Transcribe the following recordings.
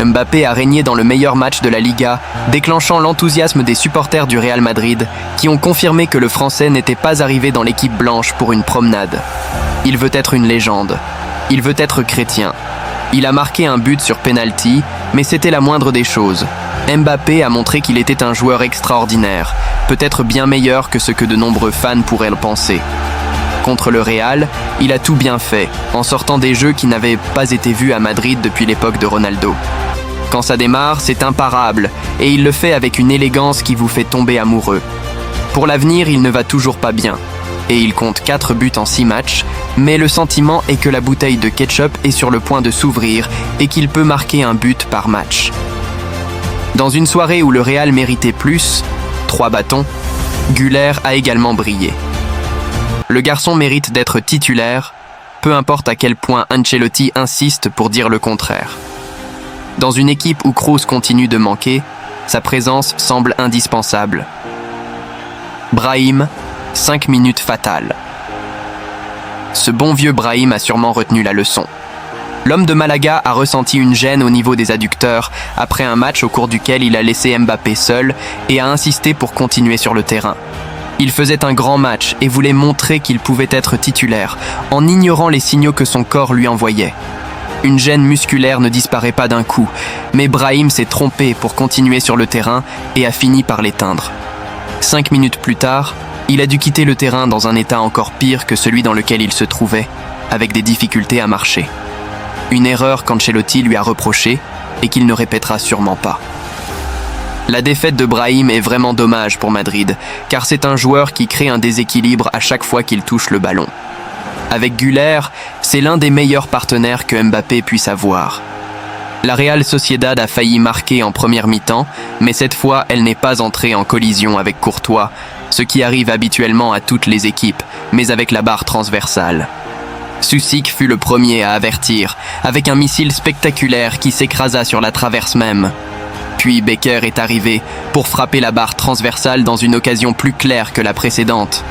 Mbappé a régné dans le meilleur match de la Liga, déclenchant l'enthousiasme des supporters du Real Madrid, qui ont confirmé que le Français n'était pas arrivé dans l'équipe blanche pour une promenade. Il veut être une légende. Il veut être chrétien. Il a marqué un but sur penalty, mais c'était la moindre des choses. Mbappé a montré qu'il était un joueur extraordinaire, peut-être bien meilleur que ce que de nombreux fans pourraient le penser. Contre le Real, il a tout bien fait, en sortant des jeux qui n'avaient pas été vus à Madrid depuis l'époque de Ronaldo. Quand ça démarre, c'est imparable, et il le fait avec une élégance qui vous fait tomber amoureux. Pour l'avenir, il ne va toujours pas bien, et il compte 4 buts en 6 matchs, mais le sentiment est que la bouteille de ketchup est sur le point de s'ouvrir et qu'il peut marquer un but par match. Dans une soirée où le Real méritait plus, 3 bâtons, Güler a également brillé. Le garçon mérite d'être titulaire, peu importe à quel point Ancelotti insiste pour dire le contraire. Dans une équipe où Kroos continue de manquer, sa présence semble indispensable. Brahim, 5 minutes fatales. Ce bon vieux Brahim a sûrement retenu la leçon. L'homme de Malaga a ressenti une gêne au niveau des adducteurs après un match au cours duquel il a laissé Mbappé seul et a insisté pour continuer sur le terrain. Il faisait un grand match et voulait montrer qu'il pouvait être titulaire, en ignorant les signaux que son corps lui envoyait. Une gêne musculaire ne disparaît pas d'un coup, mais Brahim s'est trompé pour continuer sur le terrain et a fini par l'éteindre. 5 minutes plus tard, il a dû quitter le terrain dans un état encore pire que celui dans lequel il se trouvait, avec des difficultés à marcher. Une erreur qu'Ancelotti lui a reprochée et qu'il ne répétera sûrement pas. La défaite de Brahim est vraiment dommage pour Madrid, car c'est un joueur qui crée un déséquilibre à chaque fois qu'il touche le ballon. Avec Güler, c'est l'un des meilleurs partenaires que Mbappé puisse avoir. La Real Sociedad a failli marquer en première mi-temps, mais cette fois, elle n'est pas entrée en collision avec Courtois, ce qui arrive habituellement à toutes les équipes, mais avec la barre transversale. Susic fut le premier à avertir, avec un missile spectaculaire qui s'écrasa sur la traverse même. Puis Becker est arrivé pour frapper la barre transversale dans une occasion plus claire que la précédente.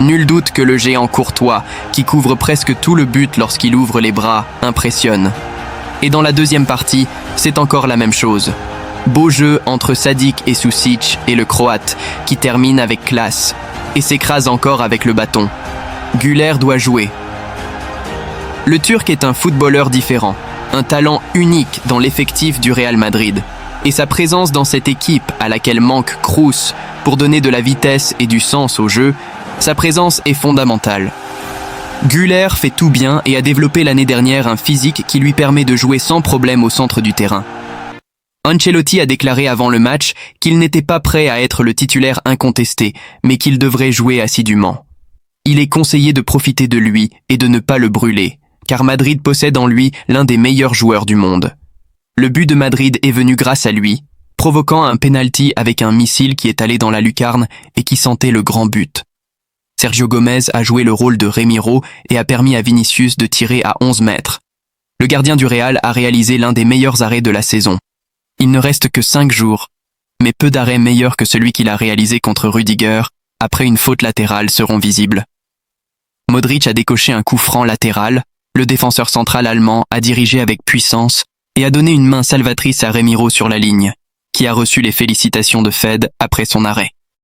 Nul doute que le géant Courtois, qui couvre presque tout le but lorsqu'il ouvre les bras, impressionne. Et dans la deuxième partie, c'est encore la même chose. Beau jeu entre Sadik et Susic et le Croate, qui termine avec classe et s'écrase encore avec le bâton. Güler doit jouer. Le Turc est un footballeur différent, un talent unique dans l'effectif du Real Madrid. Et sa présence dans cette équipe à laquelle manque Kroos pour donner de la vitesse et du sens au jeu, sa présence est fondamentale. Güler fait tout bien et a développé l'année dernière un physique qui lui permet de jouer sans problème au centre du terrain. Ancelotti a déclaré avant le match qu'il n'était pas prêt à être le titulaire incontesté, mais qu'il devrait jouer assidûment. Il est conseillé de profiter de lui et de ne pas le brûler, car Madrid possède en lui l'un des meilleurs joueurs du monde. Le but de Madrid est venu grâce à lui, provoquant un penalty avec un missile qui est allé dans la lucarne et qui sentait le grand but. Sergio Gomez a joué le rôle de Remiro et a permis à Vinicius de tirer à 11 mètres. Le gardien du Real a réalisé l'un des meilleurs arrêts de la saison. Il ne reste que 5 jours, mais peu d'arrêts meilleurs que celui qu'il a réalisé contre Rudiger, après une faute latérale, seront visibles. Modric a décoché un coup franc latéral, le défenseur central allemand a dirigé avec puissance et a donné une main salvatrice à Remiro sur la ligne, qui a reçu les félicitations de Fed après son arrêt.